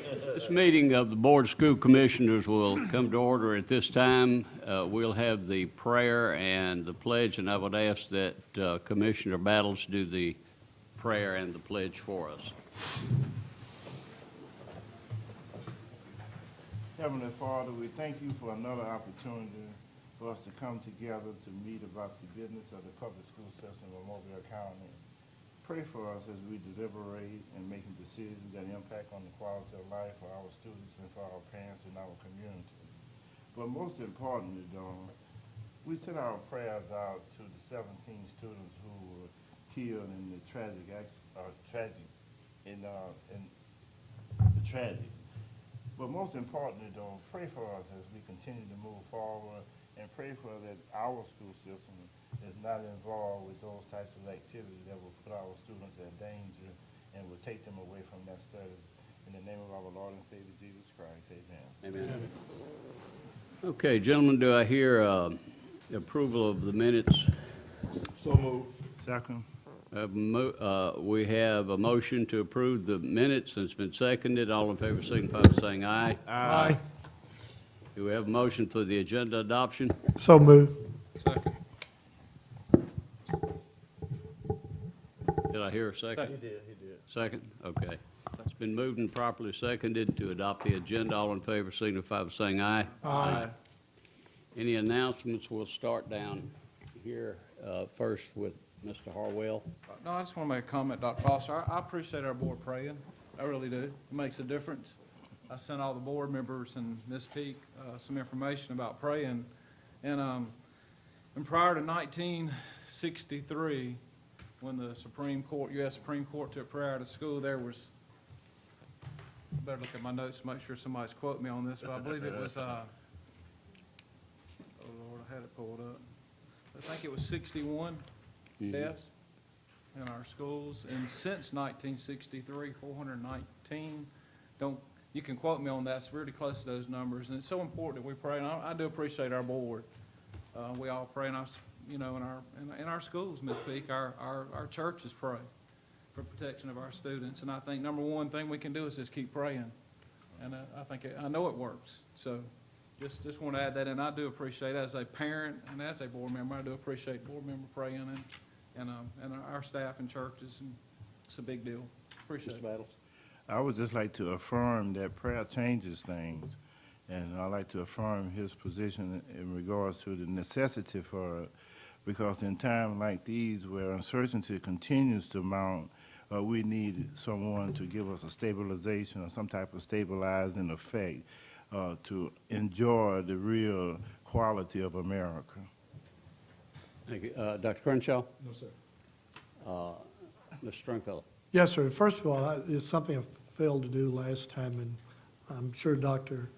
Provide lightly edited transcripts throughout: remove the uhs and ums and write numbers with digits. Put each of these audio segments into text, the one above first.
This meeting of the Board of School Commissioners will come to order at this time. We'll have the prayer and the pledge, and I would ask that Commissioner Battles do the prayer and the pledge for us. Heavenly Father, we thank you for another opportunity for us to come together to meet about the business of the public school system of Mobile County. Pray for us as we deliberate and making decisions that impact on the quality of life for our students and for our parents and our community. But most importantly, though, we send our prayers out to the 17 students who were killed in the tragic. But most importantly, though, pray for us as we continue to move forward, and pray for that our school system is not involved with those types of activities that will put our students at danger and will take them away from that study. In the name of our Lord and Savior Jesus Christ, amen. Amen. Okay, gentlemen, do I hear approval of the minutes? So moved. Second. We have a motion to approve the minutes, and it's been seconded. All in favor signify by saying aye. Aye. Do we have a motion for the agenda adoption? So moved. Second. Did I hear a second? He did. Second? Okay. It's been moved and properly seconded to adopt the agenda. All in favor signify by saying aye. Aye. Any announcements? We'll start down here first with Mr. Harwell. No, I just want to make a comment, Dr. Foster. I appreciate our board praying. I really do. It makes a difference. I sent all the board members and Ms. Peak some information about praying. And prior to 1963, when the Supreme Court, U.S. Supreme Court took prayer out of school, there was, I better look at my notes to make sure somebody's quoting me on this, but I believe it was, oh Lord, I had it pulled up. I think it was 61 deaths in our schools, and since 1963, 419. You can quote me on that. It's really close to those numbers, and it's so important that we pray. And I do appreciate our board. We all pray, and in our schools, Ms. Peak, our churches pray for protection of our students. And I think number one thing we can do is just keep praying, and I know it works. So just want to add that, and I do appreciate, as a parent and as a board member, I do appreciate board member praying and our staff and churches, and it's a big deal. Appreciate Mr. it. Battles. I would just like to affirm that prayer changes things, and I'd like to affirm his position in regards to the necessity for it, because in times like these where uncertainty continues to mount, we need someone to give us a stabilization or some type of stabilizing effect to enjoy the real quality of America. Thank you. Dr. Crenshaw? No, sir. Mr. Stringfellow? Yes, sir. First of all, it's something I failed to do last time, and I'm sure Dr.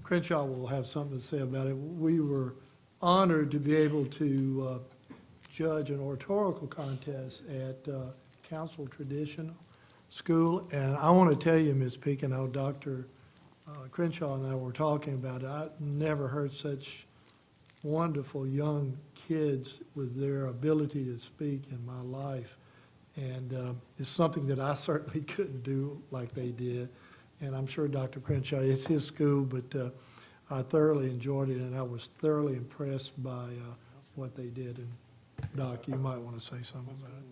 Crenshaw will have something to say about it. We were honored to be able to judge an oratorical contest at Council Traditional School, and I want to tell you, Ms. Peak, and how Dr. Crenshaw and I were talking about it, I never heard such wonderful young kids with their ability to speak in my life. And it's something that I certainly couldn't do like they did. And I'm sure Dr. Crenshaw, it's his school, but I thoroughly enjoyed it, and I was thoroughly impressed by what they did. And Doc, you might want to say something about it.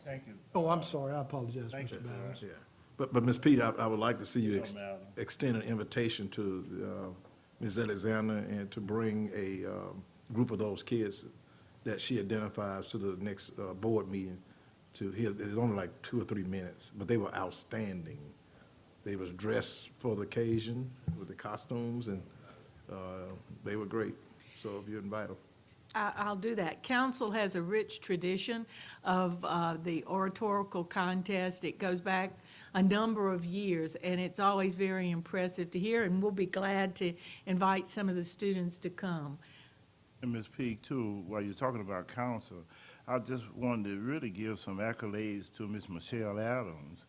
Thank you. Oh, I'm sorry. I apologize, Thank you, Mr. sir. Battles. Yeah, but Ms. Pete, I would like to see you It don't matter. extend an invitation to Ms. Alexander and to bring a group of those kids that she identifies to the next board meeting to hear. It's only like 2 or 3 minutes, but they were outstanding. They was dressed for the occasion with the costumes, and they were great. So if you invite them. I'll do that. Council has a rich tradition of the oratorical contest. It goes back a number of years, and it's always very impressive to hear, and we'll be glad to invite some of the students to come. And Ms. Peak, too, while you're talking about council, I just wanted to really give some accolades to Ms. Michelle Adams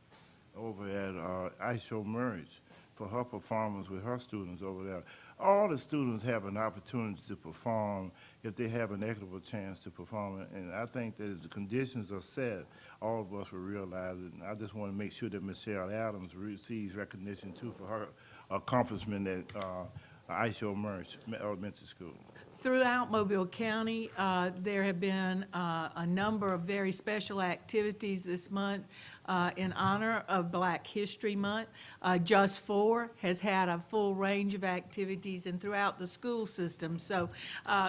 over at Ice Show Merge for her performance with her students over there. all the students have an opportunity to perform if they have an equitable chance to perform it. And I think that as the conditions are set, all of us will realize it. And I just want to make sure that Michelle Adams receives recognition too for her accomplishment at Isho Merch Elementary School. Throughout Mobile County, there have been a number of very special activities this month in honor of Black History Month. Just For has had a full range of activities and throughout the school system. So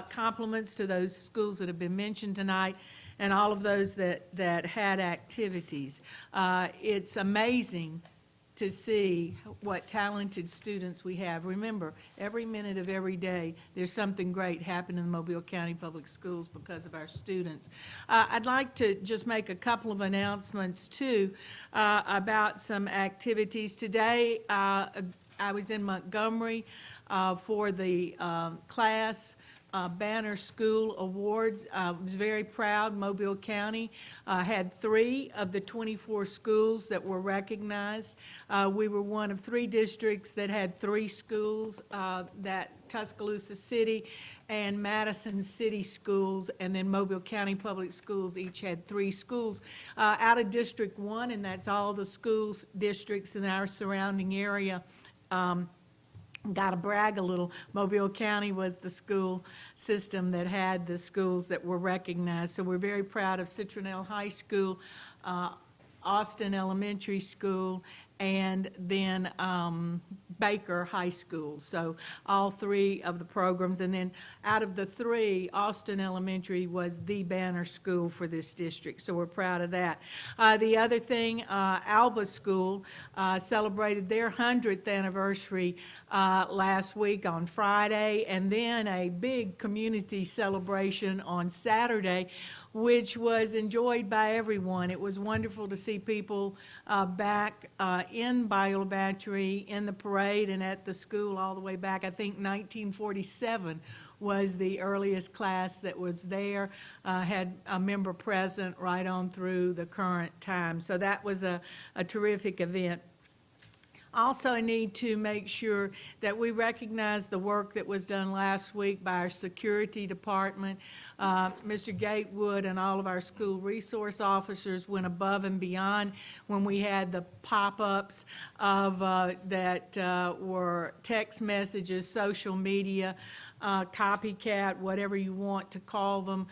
compliments to those schools that have been mentioned tonight and all of those that had activities. It's amazing to see what talented students we have. Remember, every minute of every day, there's something great happening in Mobile County Public Schools because of our students. I'd like to just make a couple of announcements, too, about some activities. Today, I was in Montgomery for the class Banner School Awards. I was very proud. Mobile County had 3 of the 24 schools that were recognized. We were one of 3 districts that had 3 schools, that Tuscaloosa City and Madison City Schools, and then Mobile County Public Schools each had 3 schools. Out of District 1, and that's all the schools, districts in our surrounding area, got to brag a little. Mobile County was the school system that had the schools that were recognized. So we're very proud of Citronelle High School, Austin Elementary School, and then Baker High School. So all 3 of the programs. And then out of the 3, Austin Elementary was the banner school for this district. So we're proud of that. The other thing, Alba School celebrated their 100th anniversary last week on Friday, and then a big community celebration on Saturday, which was enjoyed by everyone. It was wonderful to see people back in Biola Battery, in the parade, and at the school all the way back. I think 1947 was the earliest class that was there, had a member present right on through the current time. So that was a terrific event. Also, I need to make sure that we recognize the work that was done last week by our security department. Mr. Gatewood and all of our school resource officers went above and beyond when we had the pop-ups of that were text messages, social media, copycat, whatever you want to call them,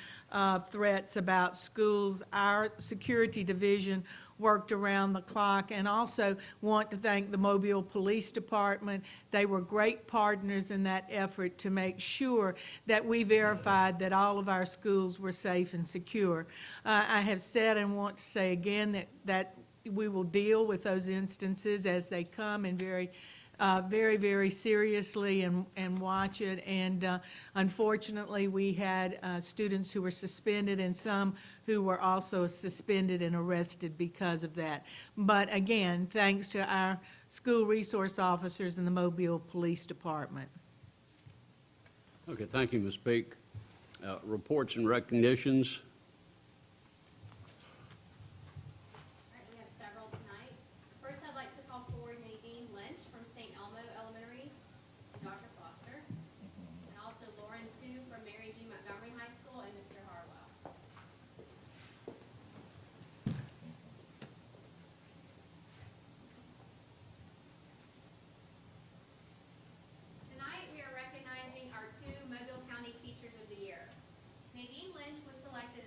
threats about schools. Our security division worked around the clock, and also want to thank the Mobile Police Department. They were great partners in that effort to make sure that we verified that all of our schools were safe and secure. I have said and want to say again that we will deal with those instances as they come and very, very seriously and watch it. And unfortunately, we had students who were suspended and some who were also suspended and arrested because of that. But again, thanks to our school resource officers and the Mobile Police Department. Okay, thank you, Ms. Peak. Reports and recognitions. All right, we have several tonight. First, I'd like to call forward Nadine Lynch from St. Elmo Elementary and Dr. Foster, and also Lauren Tu from Mary G. Montgomery High School and Mr. Harwell. Tonight, we are recognizing our 2 Mobile County Teachers of the Year. Nadine Lynch was selected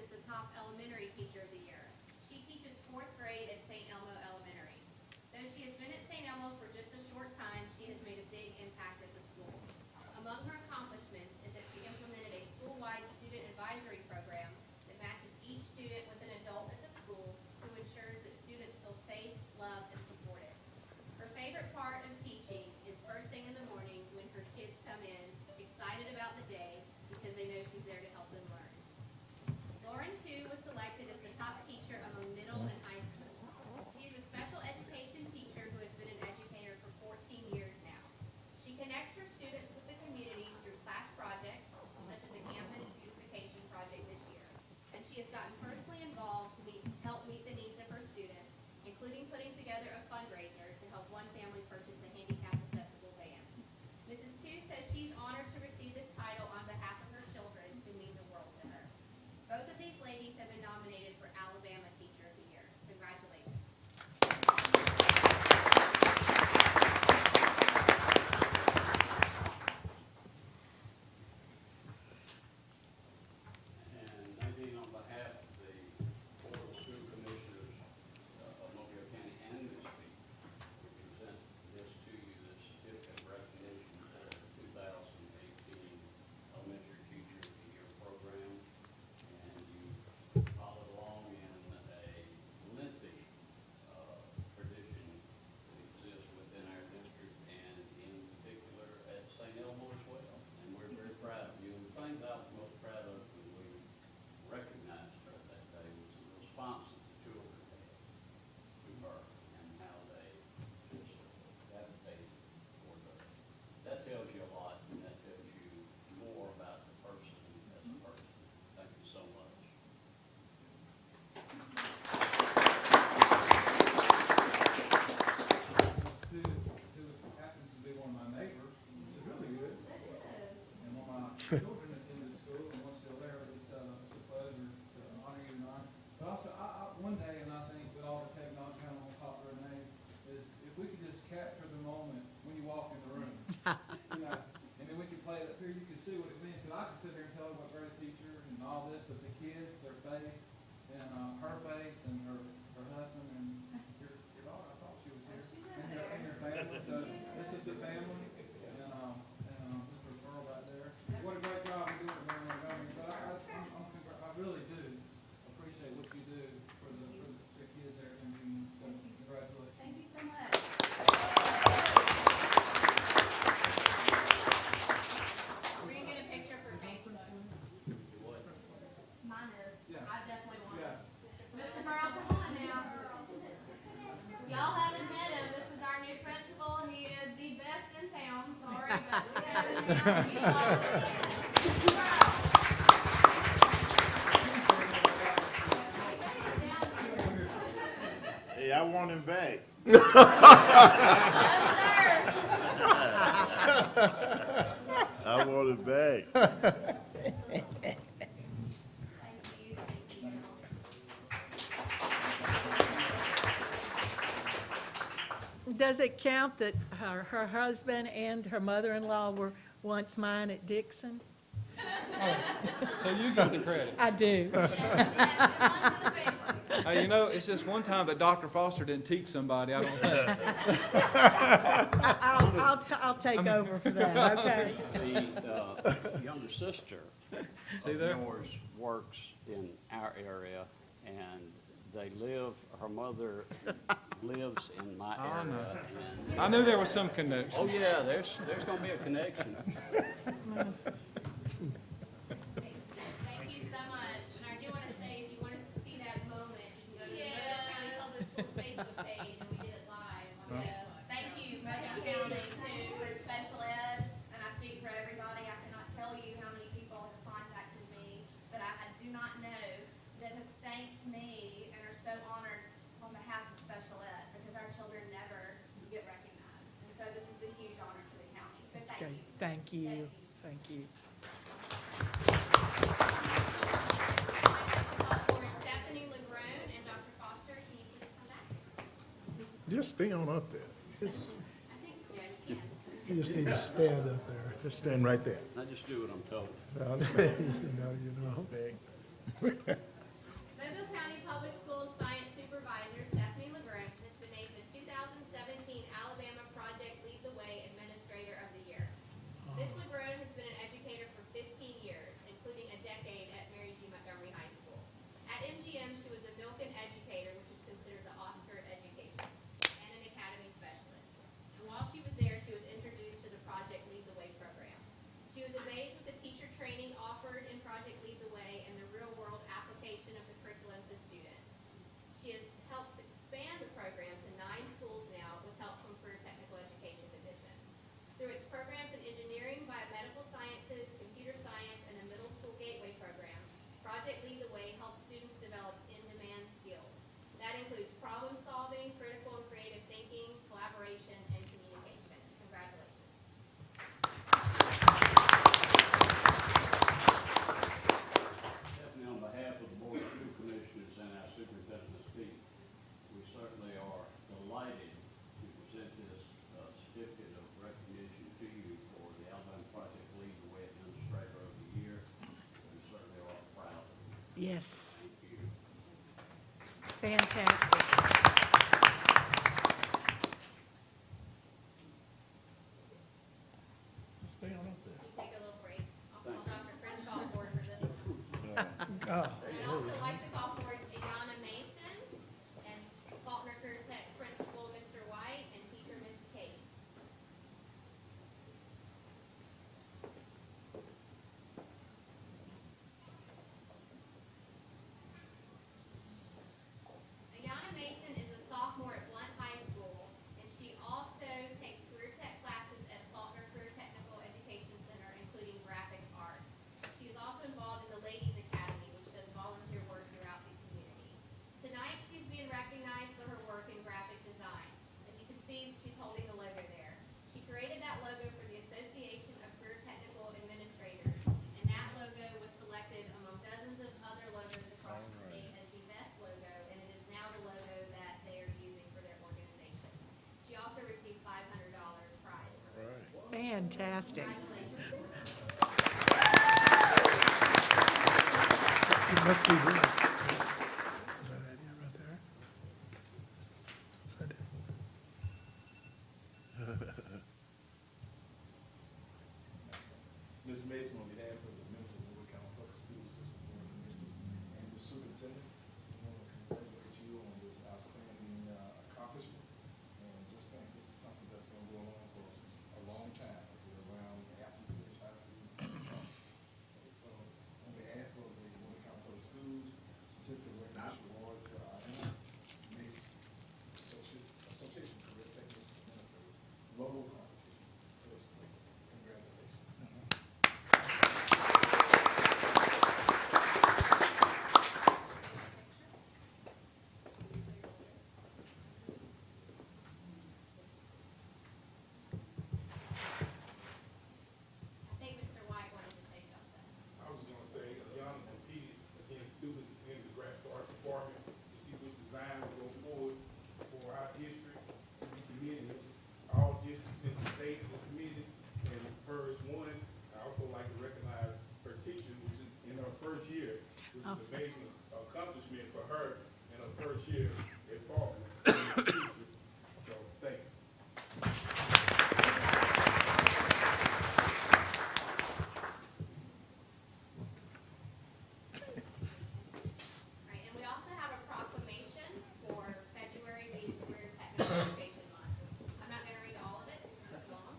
Hey, I want him back. I want him back. Does it count that her husband and her mother-in-law were once mine at Dixon? So you get the credit. I do. Hey, you know, it's just one time that Dr. Foster didn't teach somebody, I don't think. I'll take over for that, okay? The younger sister See of there? yours works in our area, and they live, her mother lives in my I know. area. And, I knew there was some connection. oh, yeah, there's gonna be a connection. Thank you so much. And I do want to say, if you want to see that moment, you can go to the Monroe County Public Schools Facebook page, and we did it live on this. Thank you, Monroe County, too, for special ed, and I speak for everybody. I cannot tell you how many people have contacted me that I do not know that have thanked me and are so honored on behalf of special ed, because our children never get recognized. And so this is a huge honor for the county, so thank Okay, you. thank you, thank you. For Stephanie Legrone and Dr. Foster, can you please come back? Just stay on up there. I think, yeah, you can. You just need to stand up there. Just stand right there. I just do what I'm told. You know. Mobile County Public Schools Science Supervisor Stephanie Legrone has been named the 2017 Alabama Project Lead the Way Administrator of the Year. Ms. Legrone has been an educator for 15 years, including a decade at Mary G. Montgomery High School. At MGM, she was a Milken Educator, which is considered the Oscar of education, and an Academy Specialist. And while she was there, she was introduced to the Project Lead the Way program. She was amazed with the teacher training offered in Project Lead the Way and the real-world application of the curriculum to students. She has helped expand the program to 9 schools now with help from Career Technical Education Division. Through its programs in engineering, biomedical sciences, computer science, and a middle school gateway program, Project Lead the Way helps students develop in-demand skills. That includes problem solving, critical and creative thinking, collaboration, and communication. Congratulations. Stephanie, on behalf of the Board of School Commissioners and our Superintendent of Speak, we certainly are delighted to present this certificate of recognition to you for the Alabama Project Lead the Way Administrator of the Year. We certainly are proud of you. Yes, Thank you. fantastic. Stay on up there. You take a little break. I'll call Dr. Crenshaw forward for this one. Ah, I'd also like to call forward Ayana Mason and Faulkner Career Tech Principal Mr. White and teacher Ms. Kate. Ayana Mason is a sophomore at Blunt High School, and she also takes career tech classes at Faulkner Career Technical Education Center, including graphic arts. She is also involved in the Ladies Academy, which does volunteer work throughout the community. Tonight, she's being recognized for her work in graphic design. As you can see, she's holding the logo there. She created that logo for the Association of Career Technical Administrators, and that logo was selected among dozens of other logos across the state as the best logo, and it is now the logo that they are using for their organization. She also received $500 prize for her work. Fantastic. Congratulations. it must be this. Is that it right there? Is that it? Ms. Mason, on behalf of the members of the Wood County Public School System Board of Commissioners and the Superintendent, I want to congratulate you on this outstanding accomplishment. And just think, this is something that's going to go on for a long time, around after you finish high school. So, on behalf of the Wood County Public Schools, year informative in the future. So, thank you. Right, and we also have a proclamation for February being Career Technical Education Month. I'm not gonna read all of it, because it's long.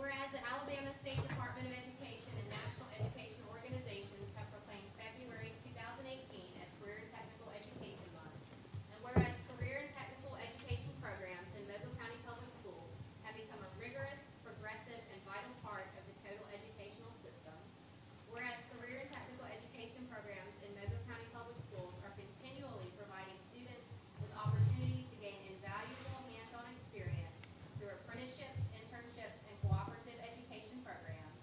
Whereas the Alabama State Department of Education and national education organizations have proclaimed February 2018 as Career Technical Education Month. And whereas career and technical education programs in Mobile County Public Schools have become a rigorous, progressive, and vital part of the total educational system. Whereas career and technical education programs in Mobile County Public Schools are continually providing students with opportunities to gain invaluable hands-on experience through apprenticeships, internships, and cooperative education programs.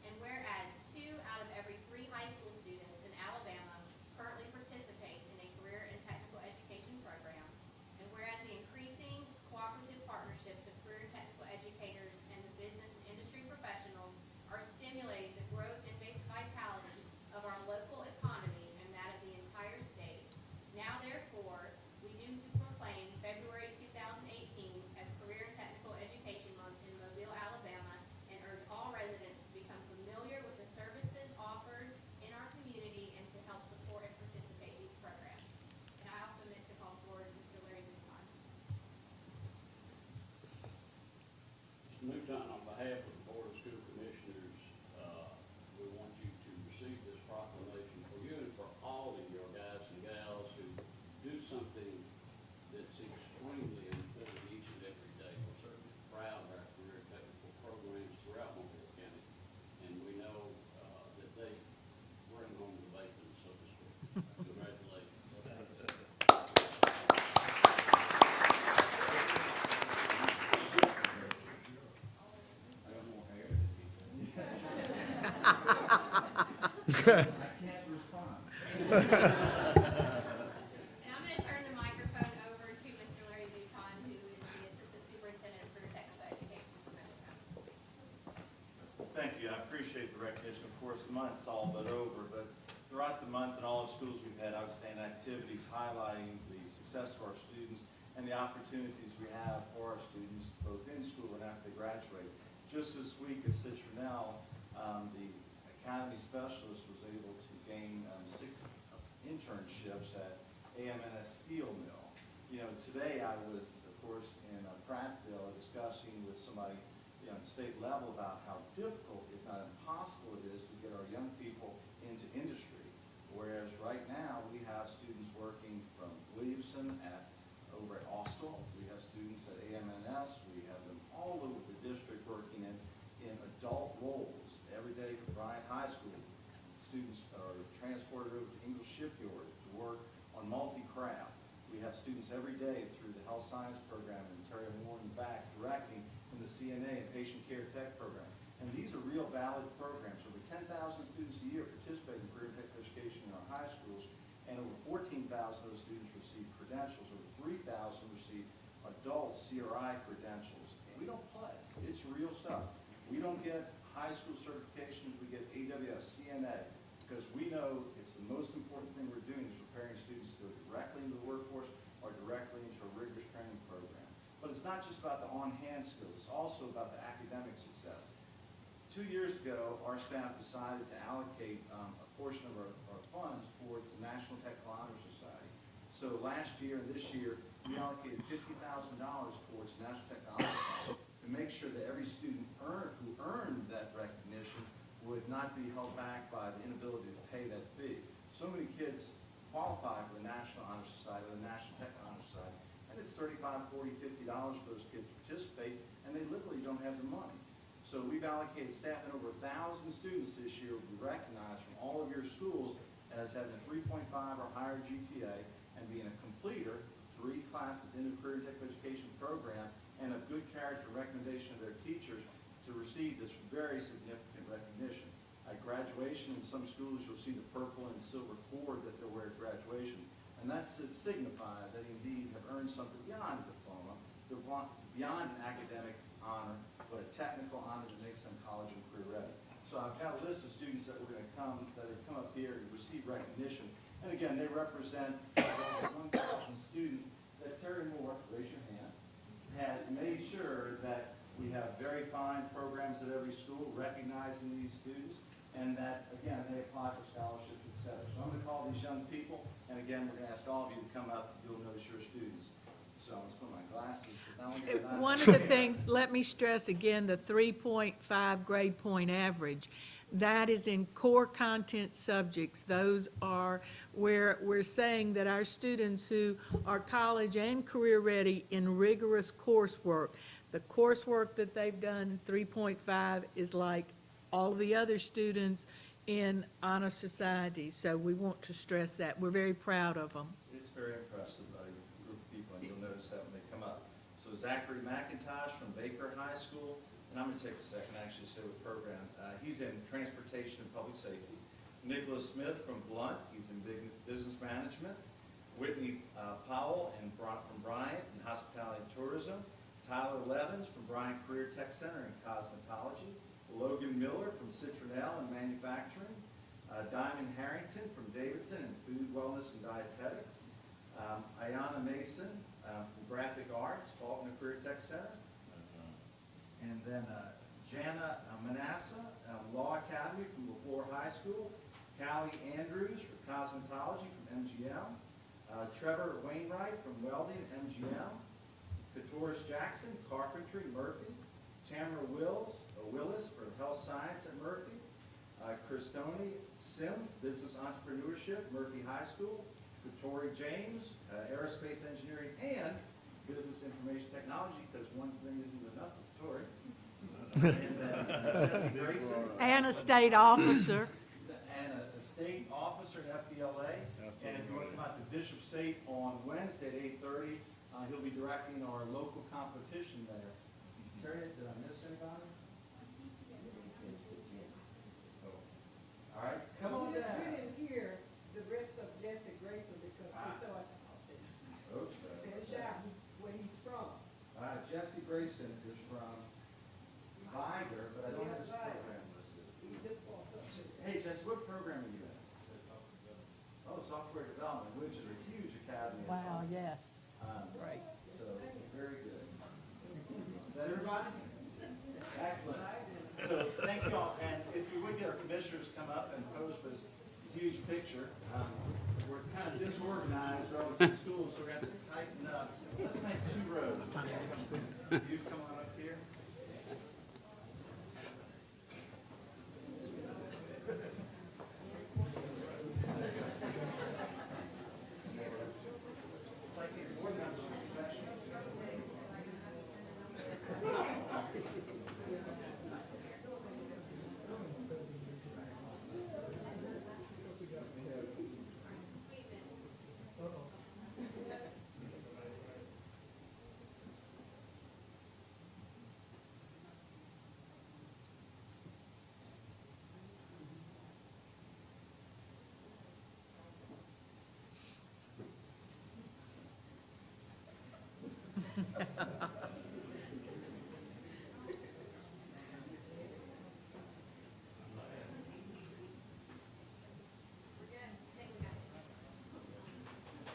And whereas 2 out of every 3 high school students in Alabama currently participate in a career and technical education program. And whereas the increasing cooperative partnerships of career and technical educators and the business and industry professionals are stimulating the growth and vitality of our local economy and that of the entire state. Now therefore, we do proclaim February 2018 as Career and Technical Education Month in Mobile, Alabama, and urge all residents to become familiar with the services offered in our community and to help support and participate in these programs. And I also meant to call forward Mr. Larry Newton. Mr. Newton, on behalf of the Board of School Commissioners, we want you to receive this proclamation for you and for all of your guys and gals who do something that's extremely important each and every day. We're certainly proud of our career technical programs throughout Mobile County, and we know that they bring home the bacon, so to speak. Congratulations. I got more hair than you. And I'm going to turn the microphone over to Mr. Larry Newton, who is the Assistant Superintendent for Technical Education for Mobile County. Thank you. I appreciate the recognition. Of course, the month's all but over, but throughout the month in all the schools, we've had outstanding activities highlighting the success of our students and the opportunities we have for our students, both in school and after they graduate. Just this week at Citronelle, the Academy Specialist was able to gain 6 internships at AMNS Steel Mill. You know, today I was, of course, in Prattville discussing with somebody on the state level about how difficult, if not impossible, it is to get our young people into industry. Whereas right now, we have students working from Williamson over at Austell. We have students at AMNS. We have them all over the district working in adult roles. Every day from Bryant High School, students are transported over to Ingalls Shipyard to work on multi-craft. We have students every day through the health science program and Terry Warren back directing in the CNA and patient care tech program. And these are real valid programs. Over 10,000 students a year participate in career tech education in our high schools, and over 14,000 of those students receive credentials. Over 3,000 receive adult CRI credentials. And we don't play. It's real stuff. We don't get high school certifications. We get AWS, CNA, because we know it's the most important thing we're doing is preparing students to go directly into the workforce or directly into a rigorous training program. But it's not just about the on-hand skills. It's also about the academic success. 2 years ago, our staff decided to allocate a portion of our funds towards the National Technical Honor Society. So last year and this year, we allocated $50,000 towards the National Technical Honor Society to make sure that every student who earned that recognition would not be held back by the inability to pay that fee. So many kids qualify for the National Honor Society or the National Technical Honor Society, and it's $35, $40, $50 for those kids to participate, and they literally don't have the money. So we've allocated staff, and over 1,000 students this year will be recognized from all of your schools as having a 3.5 or higher GPA and being a completer, 3 classes in the career tech education program, and a good character recommendation of their teachers to receive this very significant recognition. At graduation, in some schools, you'll see the purple and silver cord that they'll wear at graduation. And that's to signify that indeed have earned something beyond a diploma, beyond an academic honor, but a technical honor that makes them college and career ready. So I've got a list of students that we're going to come up here to receive recognition. And again, they represent 1,000 come up, you'll notice your students. So I'm just putting my glasses, but not only that, One of the things, let me stress again, the 3.5 grade point average, that is in core content subjects. Those are where we're saying that our students who are college and career ready in rigorous coursework, the coursework that they've done, 3.5, is like all of the other students in honor society. So we want to stress that. We're very proud of them. it's very impressive, group of people, and you'll notice that when they come up. So Zachary McIntosh from Baker High School, and I'm gonna take a second to actually say what program. He's in transportation and public safety. Nicholas Smith from Blunt, he's in business management. Whitney Powell from Bryant in hospitality and tourism. Tyler Levins from Bryant Career Tech Center in cosmetology. Logan Miller from Citronelle in manufacturing. Diamond Harrington from Davidson in food, wellness, and dietetics. Ayana Mason from graphic arts, Faulkner Career Tech Center. And then Jana Manasseh, Law Academy from LaFleur High School. Callie Andrews for cosmetology from MGM. Trevor Wainwright from welding, MGM. Katoris Jackson, carpentry, Murphy. Tamara Willis for health science at Murphy. Christoni Sim, business entrepreneurship, Murphy High School. Katori James, aerospace engineering and business information technology, because one thing isn't enough with Katori. And then Jesse Grayson. And a state officer. And a state officer at FBLA. And if you want to come out to Bishop State on Wednesday at 8:30, he'll be directing our local competition there. Terry, did I miss anybody? All right, come on We down. didn't hear the rest of Jesse Grayson because we thought, Okay. fish out where he's from. Jesse Grayson is from Viger, but I don't have his Yeah, Viger. program listed. He just walked up to Hey, Jesse, what program are you in? Oh, software development, which is a huge academy. in software. yes. Right. So, very good. Is that everybody? Excellent. So, thank you all, and if you would get our commissioners come up and pose for this huge picture. We're kind of disorganized relative to schools, so we're going to have to tighten up. Let's make 2 rows. You come on up here. It's like these board members are professionals.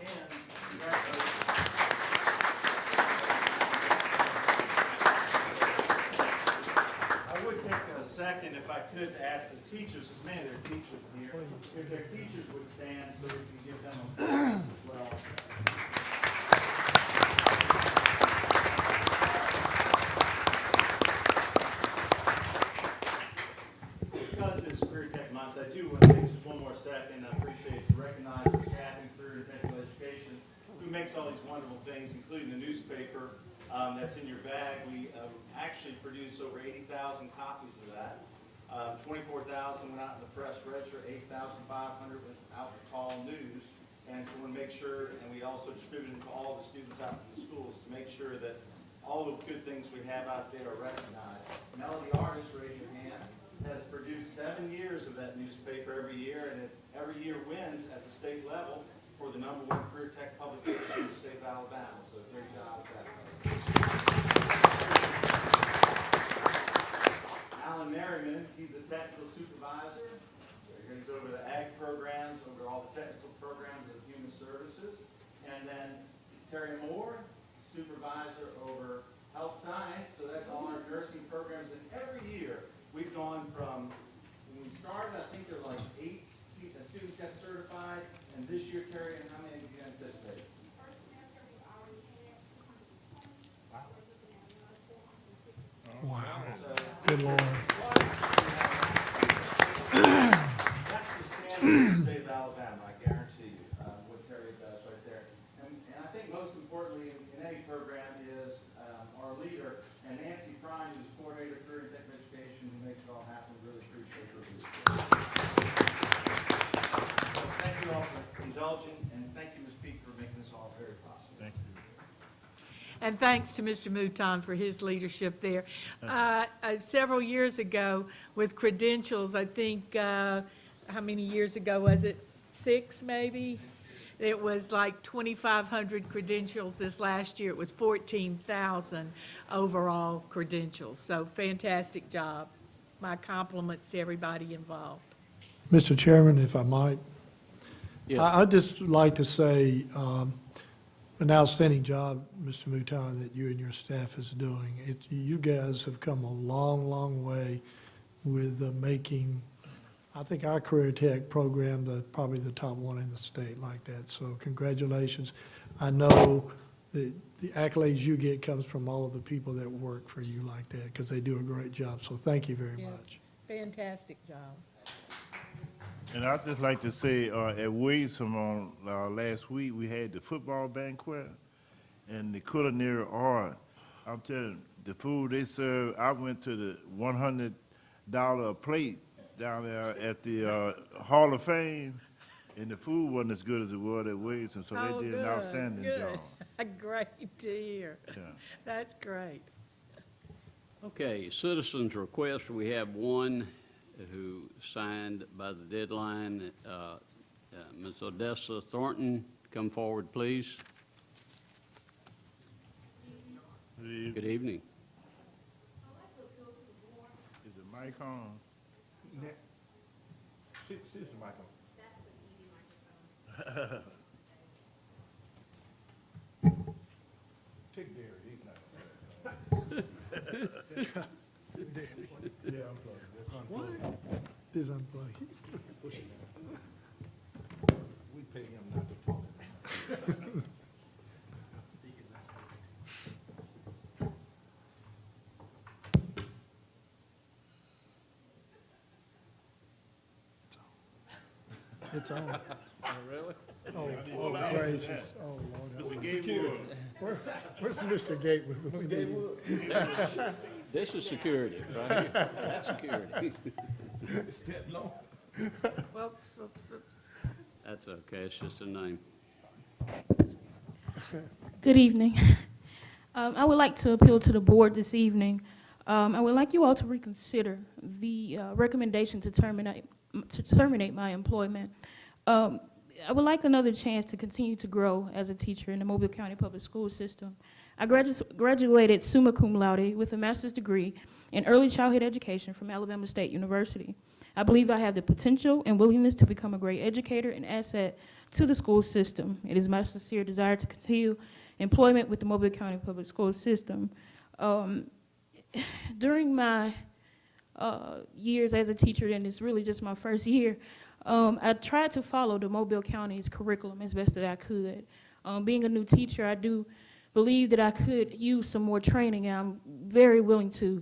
And congratulations. I would take a second, if I could, to ask the teachers, because many of their teachers are here, if their teachers would stand so we can give them a applause as well. Because it's Career Tech Month, I do want to take just one more second. I appreciate to recognize the staff in Career and Technical Education who makes all these wonderful things, including the newspaper that's in your bag. We actually produced over 80,000 copies of that. 24,000 went out in the press register, 8,500 went out to Call News. And so we want to make sure, and we also distributed it to all the students out in the schools to make sure that all the good things we have out there are recognized. Melody Artist, raise your hand, has produced 7 years of that newspaper every year, and it every year wins at the state level for the #1 career tech publication in the state of Alabama. So great job with that. Alan Merriman, he's a technical supervisor. He's over the ag programs, over all the technical programs of human services. And then Terry Moore, supervisor over health science, so that's all our nursing programs. And every year, we've gone from, when we started, I think there were like 8 students got certified, and this year, Terry, and how many do you anticipate? Lauren. That's the standard in the state of Alabama, I guarantee you, what Terry does right there. And I think most importantly in any program is our leader, and Nancy Prine, who's coordinator for executive education, who makes it all happen. Really appreciate her leadership. So thank you all for indulging, and thank you, Ms. Peak, for making this all very possible. Thank you. And thanks to Mr. Mouton for his leadership there. Several years ago, with credentials, I think, how many years ago was it? 6, maybe? It was like 2,500 credentials. This last year, it was 14,000 overall credentials. So fantastic job. My compliments to everybody involved. Mr. Chairman, if I might, Yeah. I'd just like to say an outstanding job, Mr. Mouton, that you and your staff is doing. You guys have come a long, long way with making, I think, our Career Tech program probably the top one in the state like that. So congratulations. I know that the accolades you get comes from all of the people that work for you like that, because they do a great job. So thank you very Yes, much. fantastic job. And I'd just like to say, at Williamson on last week, we had the football banquet and the culinary art. I'm telling you, the food they serve, I went to the $100 a plate down there at the Hall of Fame, and the food wasn't as good as it was at Williamson, so Oh, they did an good, outstanding good. job. Great to hear. Yeah. That's great. Okay, citizens' request, we have one who signed by the deadline. Ms. Odessa Thornton, come forward, please. Good evening. Is the mic on? Sit the mic on. Take Derry, he's not gonna say it. Yeah, unplug it. That's unplugged. This unplugged. Push it down. We pay him not to plug it. It's on. Really? Oh, gracious. Oh, Lord. Mr. Gatewood. Where's Mr. Gatewood? We need him. This is security, right? That's security. It's that long. Whoops, whoops, whoops. That's okay, it's just a name. Good evening. I would like to appeal to the board this evening. I would like you all to reconsider the recommendation to terminate my employment. I would like another chance to continue to grow as a teacher in the Mobile County Public School System. I graduated summa cum laude with a master's degree in early childhood education from Alabama State University. I believe I have the potential and willingness to become a great educator and asset to the school system. It is my sincere desire to continue employment with the Mobile County Public School System. During my years as a teacher, and it's really just my first year, I tried to follow the Mobile County's curriculum as best as I could. Being a new teacher, I do believe that I could use some more training, and I'm very willing to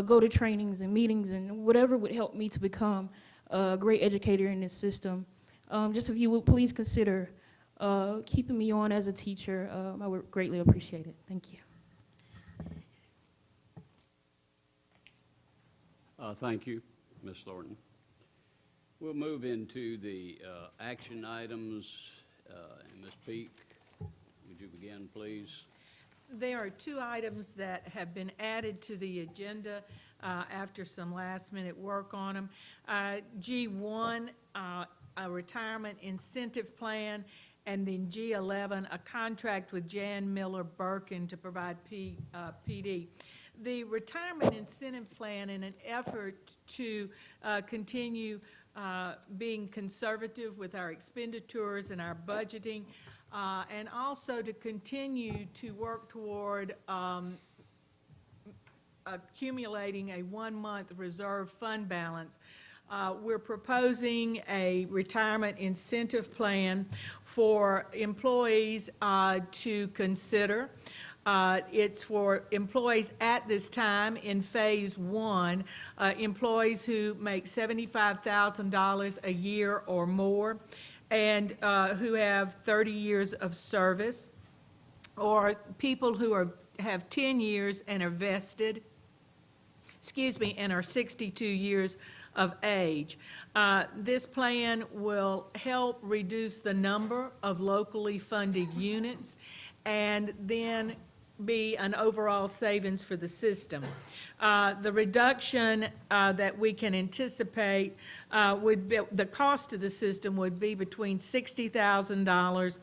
go to trainings and meetings and whatever would help me to become a great educator in this system. Just if you would please consider keeping me on as a teacher, I would greatly appreciate it. Thank you. Thank you, Ms. Thornton. We'll move into the action items. And Ms. Peak, would you begin, please? There are 2 items that have been added to the agenda after some last-minute work on them. G1, a retirement incentive plan, and then G11, a contract with Jan Miller Birkin to provide PD. The retirement incentive plan, in an effort to continue being conservative with our expenditures and our budgeting, and also to continue to work toward accumulating a 1-month reserve fund balance. We're proposing a retirement incentive plan for employees to consider. It's for employees at this time in Phase 1, employees who make $75,000 a year or more, and who have 30 years of service, or people who have 10 years and are vested, and are 62 years of age. This plan will help reduce the number of locally funded units and then be an overall savings for the system. The reduction that we can anticipate would be, the cost of the system would be between $60,000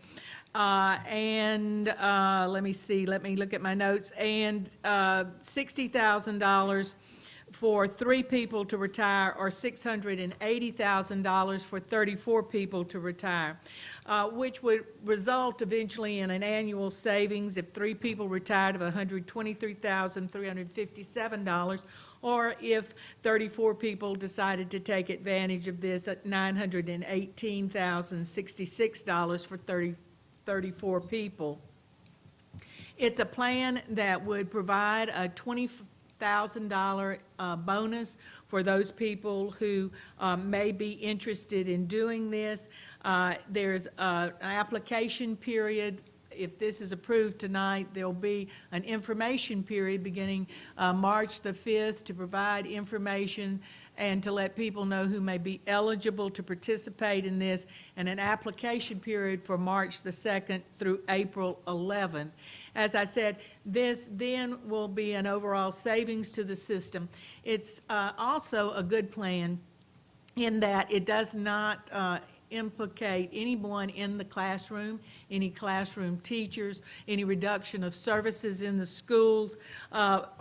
and, let me look at my notes, and $60,000 for 3 people to retire, or $680,000 for 34 people to retire, which would result eventually in an annual savings if 3 people retired of $123,357, or if 34 people decided to take advantage of this at $918,066 for 34 people. It's a plan that would provide a $20,000 bonus for those people who may be interested in doing this. There's an application period. If this is approved tonight, there'll be an information period beginning March the 5th to provide information and to let people know who may be eligible to participate in this, and an application period for March the 2nd through April 11th. As I said, this then will be an overall savings to the system. It's also a good plan in that it does not implicate anyone in the classroom, any classroom teachers, any reduction of services in the schools,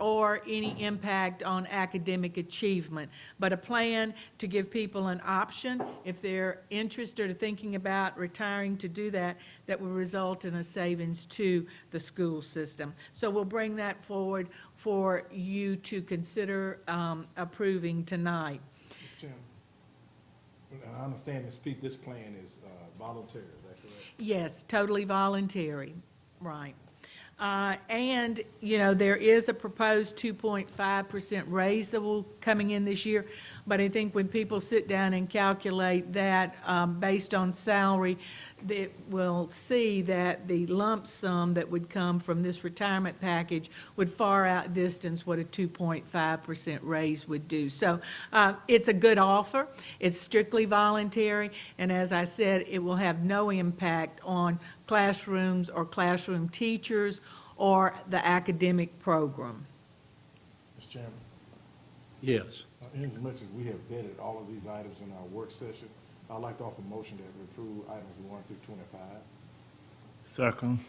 or any impact on academic achievement, but a plan to give people an option if they're interested or thinking about retiring to do that, that will result in a savings to the school system. So we'll bring that forward for you to consider approving tonight. Mr. Chairman, I understand this plan is voluntary, is that correct? Yes, totally voluntary, right. And, you know, there is a proposed 2.5% raise that will coming in this year, but I think when people sit down and calculate that based on salary, they will see that the lump sum that would come from this retirement package would far outdistance what a 2.5% raise would do. So it's a good offer. It's strictly voluntary, and as I said, it will have no impact on classrooms or classroom teachers or the academic program. Mr. Chairman, Yes. inasmuch as we have vetted all of these items in our work session, I'd like to offer a motion that we approve items 1 through 25. Second.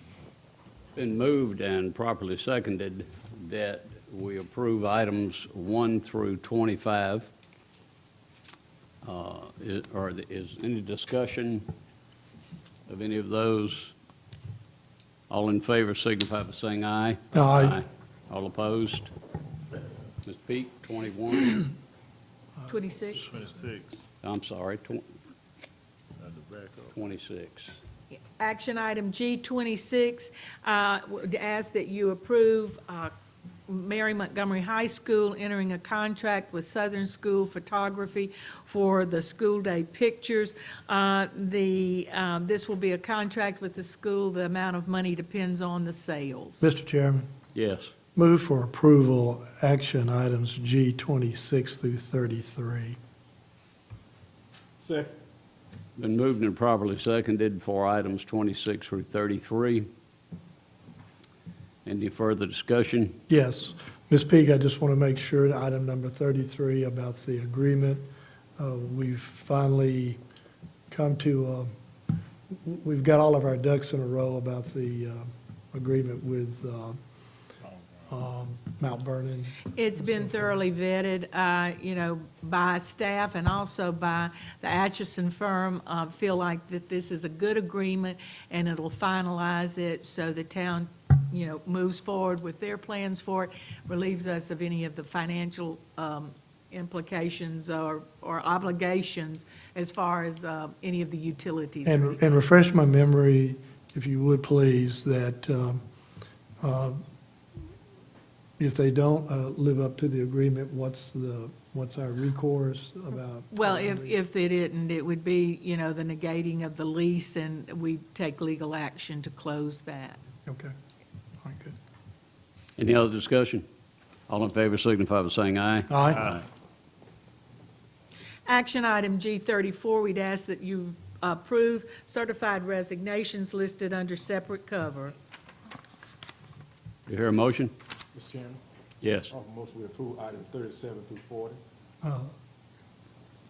Been moved and properly seconded that we approve items 1 through 25. Is any discussion of any of those? All in favor signify by saying aye. Aye. All opposed? Ms. Peak, 21, 26? 26. I'm sorry, At the back up. 26. Action item G26, would ask that you approve Mary Montgomery High School entering a contract with Southern School Photography for the school day pictures. This will be a contract with the school. The amount of money depends on the sales. Mr. Chairman, Yes. move for approval, action items G 26 through 33. Second. Been moved and properly seconded for items 26 through 33. Any further discussion? Yes. Ms. Peak, I just want to make sure that item number 33 about the agreement, we've finally come to, we've got all of our ducks in a row about the agreement with Mount Vernon. It's been thoroughly vetted, by staff and also by the Atchison firm. Feel like that this is a good agreement, and it'll finalize it so the town, moves forward with their plans for it, relieves us of any of the financial implications or obligations as far as any of the utilities. And refresh my memory, if you would please, that If they don't live up to the agreement, what's our recourse about? Well, if they didn't, it would be, you know, the negating of the lease, and we take legal action to close that. Okay, all right, good. Any other discussion? All in favor signify by saying aye. Aye. Action item G34, we'd ask that you approve certified resignations listed under separate cover. Do you hear a motion? Mr. Chairman, Yes. offer motion we approve item 37 through 40.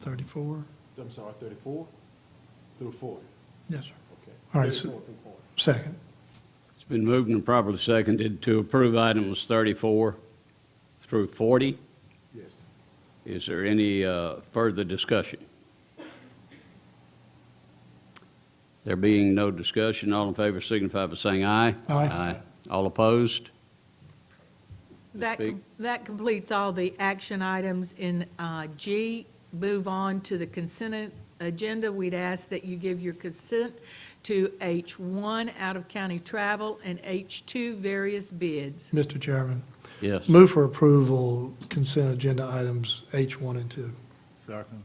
34? I'm sorry, 34 through 40. Yes, sir. Okay. All right, 34 through 40. Second. It's been moved and properly seconded to approve items 34 through 40. Yes. Is there any further discussion? There being no discussion, all in favor signify by saying aye. Aye. All opposed? That completes all the action items in G. Move on to the consent agenda. We'd ask that you give your consent to H1, out-of-county travel, and H2, various bids. Mr. Chairman, Yes. move for approval consent agenda items H1 and 2. Second.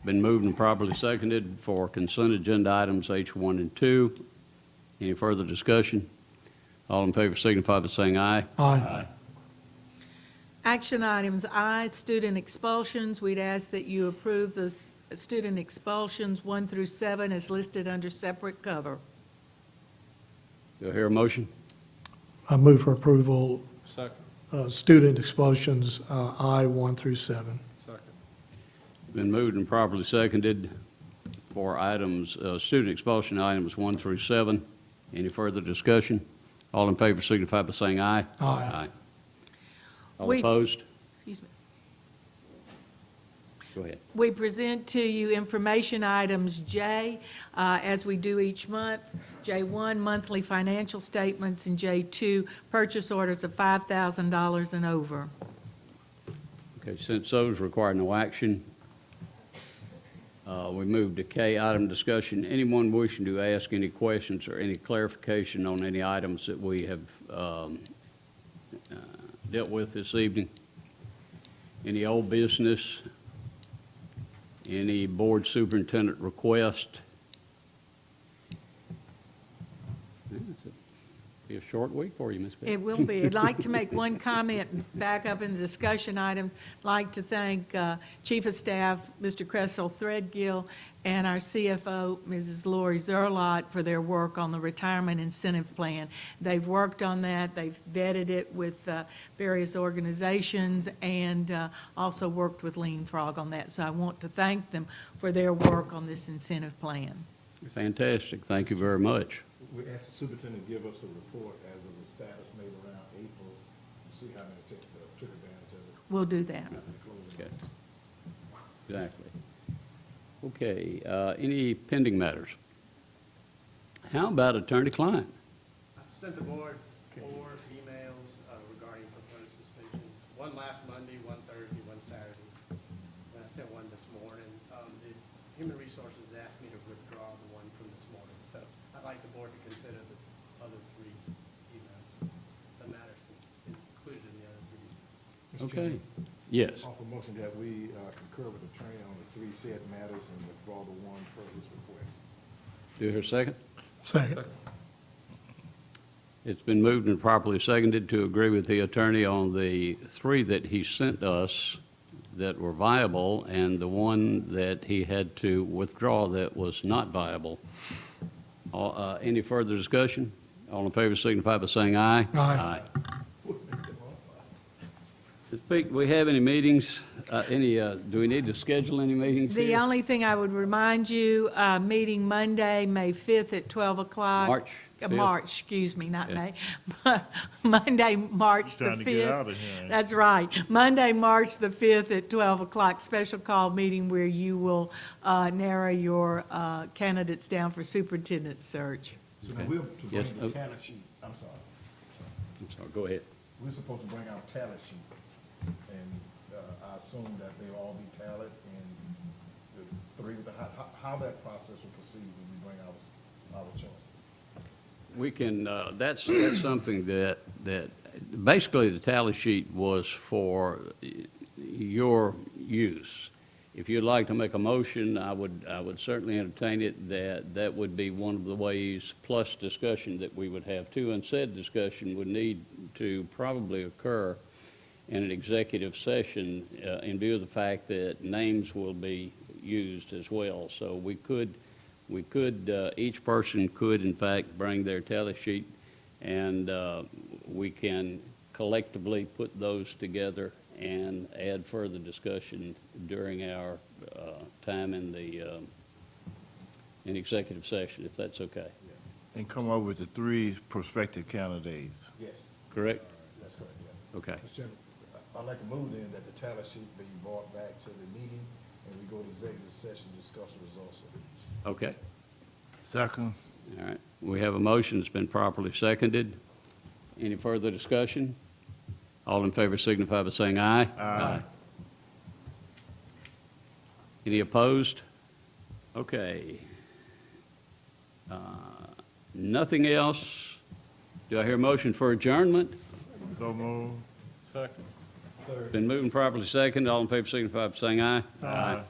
Been moved and properly seconded for consent agenda items H1 and 2. Any further discussion? All in favor signify by saying aye. Aye. Action items I, student expulsions. We'd ask that you approve the student expulsions 1 through 7 as listed under separate cover. Do I hear a motion? I move for approval, Second. student expulsions, I 1 through 7. Second. Been moved and properly seconded for items, student expulsion items 1 through 7. Any further discussion? All in favor signify by saying aye. Aye. All We- opposed? Excuse me. Go ahead. We present to you information items J, as we do each month. J1, monthly financial statements, and J2, purchase orders of $5,000 and over. Okay, since those require no action, we move to K, item discussion. Anyone wishing to ask any questions or any clarification on any items that we have dealt with this evening? Any old business? Any board superintendent request? Be a short week for you, Ms. Betty. It will be. I'd like to make one comment back up in the discussion items. I'd like to thank Chief of Staff, Mr. Cresswell Threadgill, and our CFO, Mrs. Lori Zerlot, for their work on the retirement incentive plan. They've worked on that. They've vetted it with various organizations and also worked with Lean Frog on that. So I want to thank them for their work on this incentive plan. Fantastic. Thank you very much. We asked the superintendent to give us a report as of the status made around April, to see how many took advantage of it. We'll do that. Okay. Exactly. Okay, any pending matters? How about attorney-client? I've sent the board 4 emails regarding proposed suspensions, one last Monday, one Thursday, one Saturday, and I sent one this morning. The Human Resources asked me to withdraw the one from this morning, so I'd like the board to consider the other 3 emails, the matters included in the other 3 emails. Mr. Okay. Chairman, Yes. offer motion that we concur with the attorney on the 3 said matters and withdraw the one per his request. Do you hear a second? Second. It's been moved and properly seconded to agree with the attorney on the 3 that he sent us that were viable and the one that he had to withdraw that was not viable. Any further discussion? All in favor signify by saying aye. Aye. Ms. Peak, do we have any meetings, do we need to schedule any meetings The here? only thing I would remind you, meeting Monday, May 5th at 12 o'clock. March 5th? March, excuse me, not Yeah. May. Monday, March the 5th. Trying to get out of here. That's right. Monday, March the 5th at 12 o'clock, special call meeting where you will narrow your candidates down for superintendent search. So now Okay. we're to Yes, bring the okay. tally sheet, I'm sorry. I'm sorry, go ahead. We're supposed to bring our tally sheet, and I assume that they'll all be tallied, and the 3, how that process will proceed when we bring our choices. We can, that's something that, basically, the tally sheet was for your use. If you'd like to make a motion, I would certainly entertain it, that would be one of the ways, plus discussion that we would have too, and said discussion would need to probably occur in an executive session, in view of the fact that names will be used as well. So we could, each person could in fact bring their tally sheet, and we can collectively put those together and add further discussion during our time in the, in executive session, if that's okay. And come up with the 3 prospective candidates. Yes, Correct? that's correct, yeah. Okay. Mr. Chairman, I'd like to move then that the tally sheet be brought back to the meeting, and we go to executive session to discuss the results of each. Okay. Second. All right. We have a motion that's been properly seconded. Any further discussion? All in favor signify by saying aye. Aye. Any opposed? Okay. Nothing else? Do I hear a motion for adjournment? So move. Second. Been moved and properly seconded. All in favor signify by saying aye. Aye.